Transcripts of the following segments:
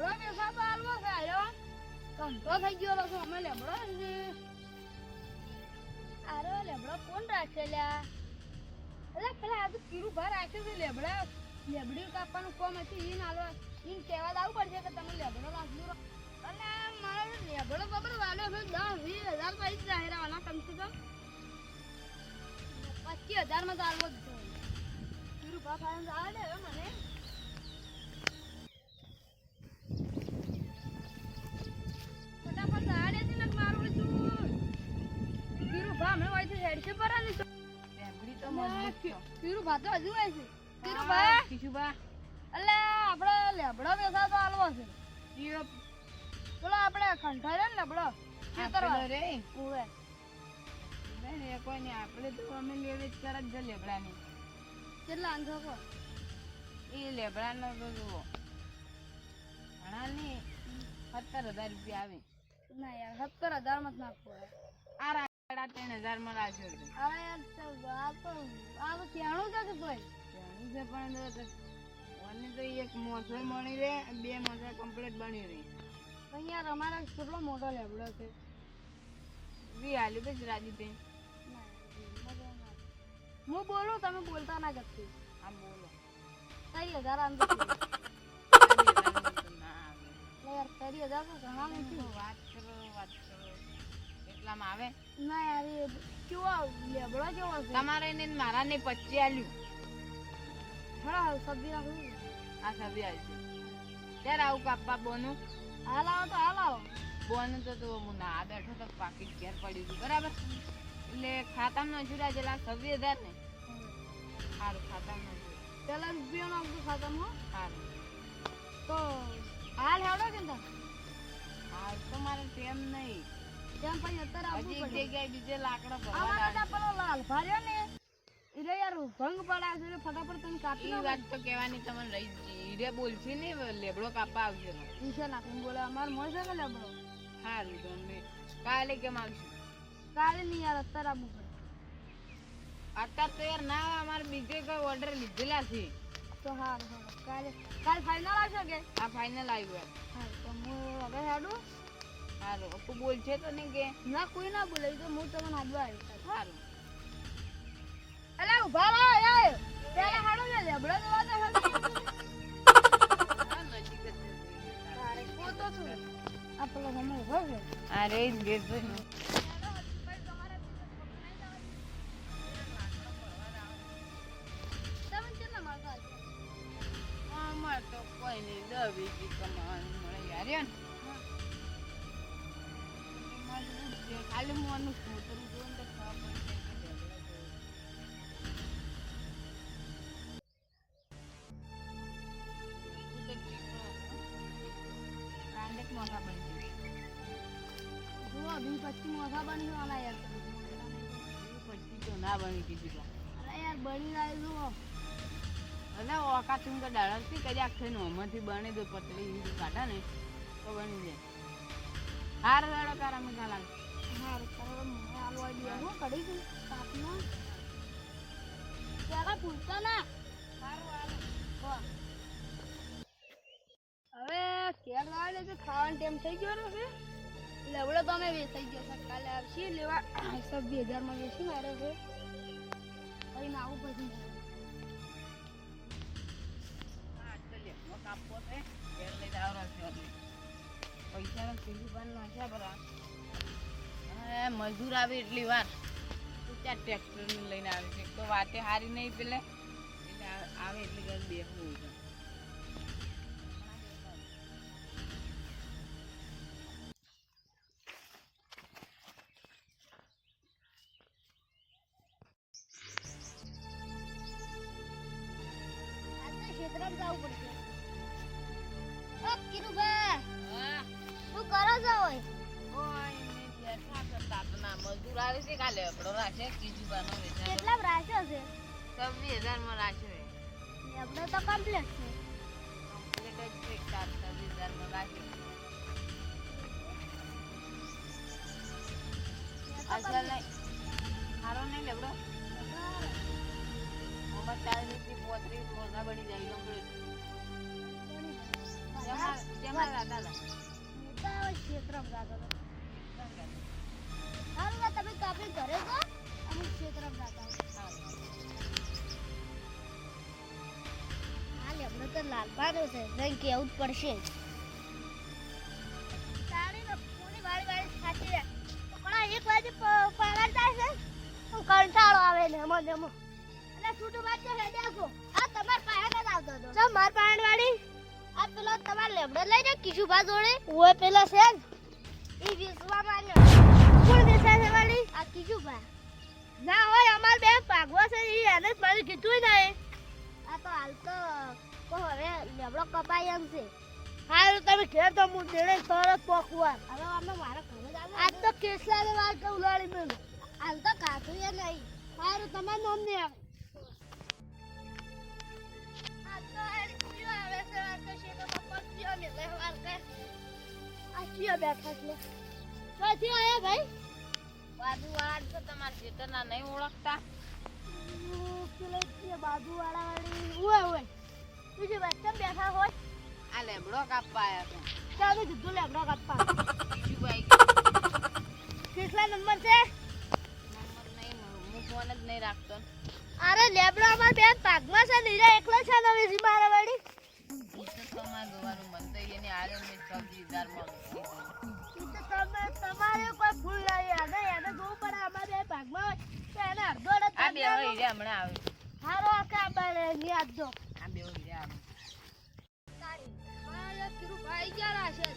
લેબડો બેસા તો આલવો છે આયો કંટો થઈ ગયો તો અમે લેબડો છે આરો લેબડો કોણ રાખે લ્યા અરે પેલા આ તો કીરું ભાર રાખે છે લેબડા લેબડી કાપવાનું કોમ હતી ઈ નાલો ઈ કહેવા લાવું પડશે કે તમે લેબડો રાખજો અને મારો લેબડો બબર વાલે છે 10-20 હજાર પૈસા જાહેરાવાના કમસે કમ 25,000 માં ચાલવો જ છે કીરું ભાર ખાવાનું આવે ને હવે મને ફટાફટ આડે છે ને મારું છું કીરું ભા હમણાં વાય છે હેડ છે પર આની લેબડી તો મજબૂત છે કીરું ભા તો હજુ આવે છે કીરું ભા કીશું ભા અલે આપણે લેબડો બેસા તો આલવો છે ઈયો બોલો આપણે ખંઠારે ને લેબડો ખેતર રે ઓવે ને કોઈ ને આપણે તો અમે લેવી જ કરત જ લેબડાની કેટલા આંધો કો ઈ લેબડાનો તો જુઓ ઘણા ની 17,000 રૂપિયા આવે ના યાર 17,000 માં નાખો આ રાડા 3,000 માં રાખ્યો છે આ યાર આ તો કેણું છે ભાઈ કેણું છે પણ ઓને તો એક મોસો મળી રે બે મોસા કમ્પ્લીટ બની રહી પણ યાર અમારા કેટલો મોટો લેબડો છે વી આલુ બસ રાજી તે હું બોલું તમે બોલતા ના કરતી આમ બોલો 3,000 આમ તો યાર 3,000 તો ઘણા નથી વાત કરો એટલામાં આવે ના યાર એ કેવો લેબડો કેવો છે તમારે ને મારા ને 25 આલ્યું હા સબ્જી રાખું આ સબ્જી આવી છે ત્યારે આવું કાપવા બોનું હાલ આવો તો હાલ આવો બોનું તો હું ના બેઠો તો પાકીટ ઘેર પડ્યું હતું બરાબર એટલે ખાતામાં નજુરા જેલા 26,000 ને સારું ખાતામાં નજુરા પેલા રૂપિયા નાખતું ખાતામાં સારું તો હાલ હેડો કે તા હાલ તો મારે ટેમ નહીં ટેમ પછી અત્યારે આવવું પડે જગ્યાએ બીજે લાકડા ભરવા આ પેલો લાલ ભાર્યો ને ઈરે યાર ભંગ પડા છે ફટાફટ તમે કાપી ઈ વાત તો કહેવાની તમને રહી ગઈ ઈરે બોલছি ને લેબડો કાપવા આવજો ઈશે નાખીને બોલે અમાર મોય છે કે લેબડો હારું તો અમે કાલે કેમ આવશું કાલે નહીં યાર અત્યારે આવવું પડે અત્યારે તો યાર ના અમારે બીજે કોઈ ઓર્ડર લીધેલા છે તો હારું કાલે ફાઇનલ આવશે કે આ ફાઇનલ આવ્યું હા તો હું હવે હેડું હારું અપુ બોલ છે તો નહીં કે ના કોઈ ના બોલે તો હું તમને હાડવા આવ્યો હારું અલે ઉભા રહો યાર પેલા હાડો ને લેબડો દવા દે હા નજીક જ અરે કોતો છું આપલો હમે હોવે અરે ગેટ તો તો કોઈ નહીં 10-20 કમાવાનું મળે યાર યાર ખાલી મોનું ખોતરું જોઈને તો ખબર પડશે મોસા બની જુઓ 20-25 મોસા બની વાળા યાર 25 તો ના બની કીધું અરે યાર બની જાય જુઓ અને ઓકા ચુંગ ડાળથી કદી આખે નોમાંથી બને દો પતલી હિંદુ કાઢા ને તો બની જાય હાર વેડો તારા મીઠા લાગે હાર તારા મને આલવા દે હું કડી દઉં કાપનો જરા પૂછતા ના હારું હાલ હવે કેર લાવે છે ખાવાનું ટાઈમ થઈ ગયો છે લેવડો તો અમે વેચાઈ ગયો છે કાલે આવશે લેવા 20,000 માં વેચી મારે છે અહીં આવું પછી કાપો છે ઘેર લઈ આવરા છે પૈસા સીધી બાન નાખ્યા બરા અને મજૂર આવે એટલી વાર તો ત્યાં ટ્રેક્ટર લઈને આવે છે તો વાતે હારી નહીં પેલે એટલે આવે એટલી ઘર બેસવું છે ક્ષેત્રમાં જવું પડશે કિરુબા હા શું કરો છો ઓય કોઈ નહીં બેઠા કરતા આપના મજૂર આવે છે કાલે આપણો રાખે કીજુબાનો વેચા કેટલા રાખ્યો છે 26,000 માં રાખ્યો છે આપણો તો કમ્પ્લીટ છે કમ્પ્લીટ જ છે 26,000 માં રાખ્યો અસલ નહીં હારો નહીં લેબડો મોમાં 40 થી 35 મોસા બની જાય કમ્પ્લીટ જમા દાદા મોટા ક્ષેત્રમાં જાતા હારું તમે કાપી ઘરે છો અમે ક્ષેત્રમાં જાતા હાલે આપણે તો લાલ પાડો છે જઈ કેવું જ પડશે તાળીનો પૂરી વાળી સાચી રે કોણા 1 વાગે પાવર જાય છે હું કંટાળો આવે ને એમાં અને છૂટું વાત તો હે દેખો આ તમાર પાસે જ આવતો હતો ચમ માર પાણ વાળી આ પેલો તમાર લેબડો લઈ જા કિશુભા જોડે ઓય પેલા છે ઈ વિશ્વા માન્યો કોણ દેસા છે વાળી આ કિશુભા ના હોય અમાર બે ભાગવા છે ઈ એને જ મારી કીધું નહીં આ તો હાલ તો હવે લેબડો કપાય એમ છે હારું તમે ઘેર તો હું દેડે તરત પોકવા હવે અમે મારા ઘરે જ આજ તો કેસલાને વાત તો ઉલાડી મેં હાલ તો કાઠું એ નહીં હારું તમારું નામ નહીં આવે આ તો હારી કુયો આવે છે આ તો શેનો પપ્પા કુયો ને લે વાર કે આ કુયો બેઠા છે ક્યાંથી આયા ભાઈ બાજુવાળા તો તમારા ખેતરના નહીં ઓળખતા પેલા કે બાજુવાળા વાળી ઓય ઓય બીજી વાત કેમ બેઠા હોય આ લેબડો કાપવા આવ્યા છે ચાલો કીધું લેબડો કાપવા કિશુભાઈ કેટલા નંબર છે નંબર નહીં હું ફોન જ નહીં રાખતો અરે લેબડો અમાર બેન ભાગમાં છે નીરા એકલો છે નવી મારા વાળી તો તમારે જોવાનું મન તો એની આરે મેં સબ્જી દારમાં તમે તમારે કોઈ ફૂલ નહીં એને જોવું પડે અમારે બે ભાગમાં હોય તો એને અડધો આ બે હીરે હમણાં આવે હારો આખે આપણે ની આપજો આ બે હીરે આવે હા કિરુભાઈ ક્યાં છે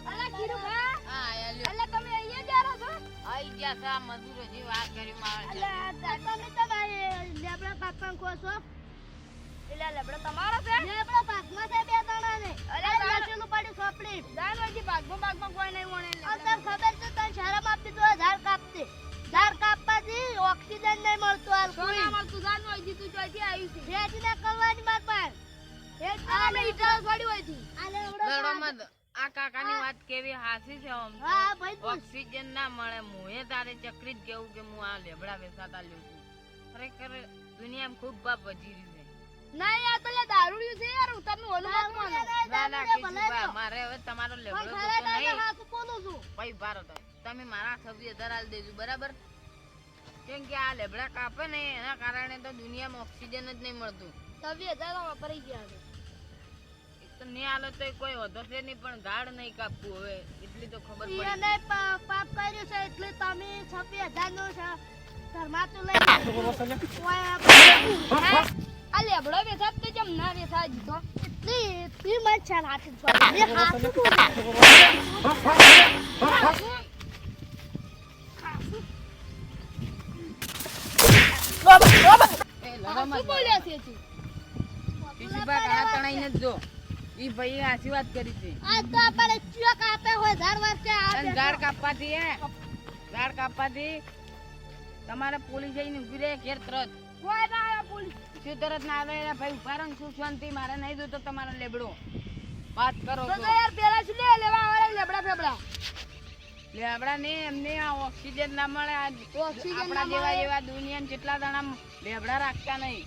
અલા કિરુભા હા આયા લ્યો અલા તમે અહીંયા ક્યાં છો આઈ ગયા છે આ મજૂરો જે વાત કરી મારે અલા તમે તમારે લેબડા કાપવા કો છો એટલે લેબડો તમારો છે લેબડો ભાગમાં છે બે જણા ને અલા નાચેલું પડ્યું સોપડી જાનવાજી ભાગમાં કોઈ નહીં વણે લે તમને ખબર છે તને શરમ આપી તો ઝાડ કાપતે ઝાડ કાપવાથી ઓક્સિજન નહીં મળતું હાલ કોઈ ના મળતું જાનવાજી તું ચોથી આવી છે ભેજી ના કરવાની માર પાસ આ મે ઈટા પડી હોય થી આ લેબડો મત આ કાકાની વાત કેવી હાસી છે આમ હા ભાઈ ઓક્સિજન ના મળે મોએ તારે ચક્રી જ કેવું કે હું આ લેબડા વેચાતા લ્યો છું ખરેખર દુનિયામાં ખૂબ બાપ વધી રહ્યું છે નહીં આ તો લે દારૂડિયું છે યાર હું તમને ઓલું વાત માનો ના ના કિશુભા મારે હવે તમારો લેબડો જોતો નહીં હા તો બોલું છું ભાઈ બારો તમે મારા 26,000 આલ દેજો બરાબર કેમ કે આ લેબડા કાપે ને એના કારણે તો દુનિયામાં ઓક્સિજન જ નહીં મળતું 26,000 વાપરી ગયા છે તો નહીં આલો તો કોઈ વધો છે નહીં પણ ઝાડ નહીં કાપવું હવે એટલી તો ખબર પડી એને પાપ કર્યું છે એટલે તમે 26,000 નો છે શરમાતું લઈ આ લેબડો વેચાત તો જમ ના વેચા દીધો એટલી મત છે હાથ મે હાથ બોલ્યા છે કિશુભા કાણા તણાઈને જ જો ઈ ભાઈ આશી વાત કરી છે આ તો આપણે ચિયો કાપે હોય ધાર વર્ષે આ ઝાડ કાપવાથી ઝાડ કાપવાથી તમારે પોલીસ જઈને ઉભી રહે ઘેર તરત કોઈ ના આવે પોલીસ શું તરત ના આવે ભાઈ ઉભા રહો શું શાંતિ મારે નહીં જોતો તમારો લેબડો વાત કરો તો યાર પેલા શું લે લેવા આવે લેબડા ફેબડા લેબડા ને એમને આ ઓક્સિજન ના મળે આપણા જેવા દુનિયામાં કેટલા દાણા લેબડા રાખતા નહીં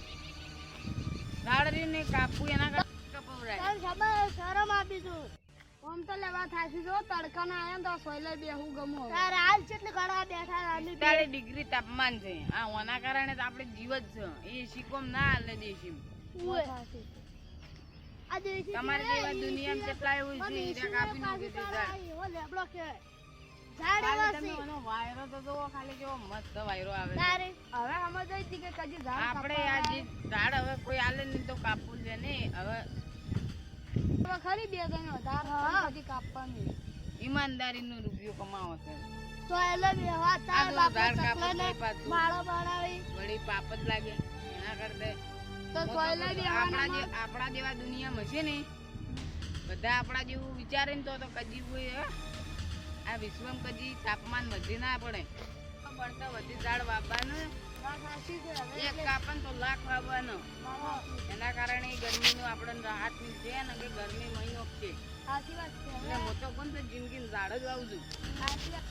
ઝાડ ને કાપવું એના કરતા કપવરાય ખબર શરમ આપી દઉં ઓમ તો લેવા થાસી જો તડકા ના આયા તો સોયલે બેહું ગમો તારે હાલ કેટલી ઘણા બેઠા આની 40 ડિગ્રી તાપમાન છે આ ઓના કારણે તો આપણે જીવ જ છે એ શીકોમ ના હાલે દેશી આ દેશી તમારે જેવા દુનિયામાં કેટલા એવું છે હીરા કાપી નાખી દીધા ઓ લેબડો કે ઝાડ તમે ઓનો વાયરો તો જો ખાલી કેવો મસ્ત વાયરો આવે તારે હવે સમજાઈ હતી કે કજી ઝાડ આપણે આ જે ઝાડ હવે કોઈ આલે નહીં તો કાપવું છે ને હવે ખરી બે ગણો વધારે કદી કાપવાની ઈમાનદારીનો રૂપિયો કમાવો છે તો એટલે વ્યવહાર તાર આ તો ઝાડ બાપા કાપે પાછું માળો બનાવી વળી પાપ જ લાગે એના કરતા તો સોયલે આપણા જેવા દુનિયામાં છે ને બધા આપણા જેવું વિચારે ને તો કદી કોઈ આ વિશ્વમાં કદી તાપમાન વધી ના પડે પડતા વધી ઝાડ વાવવાનું એક કાપન તો લાખ વાવવાનો એના કારણે ગરમીનું આપણને રાહત મળશે ને કે ગરમી મહિનો છે સાચી વાત છે એટલે મોટો પણ તો જિંદગી ઝાડ જ વાવજો સાચી વાત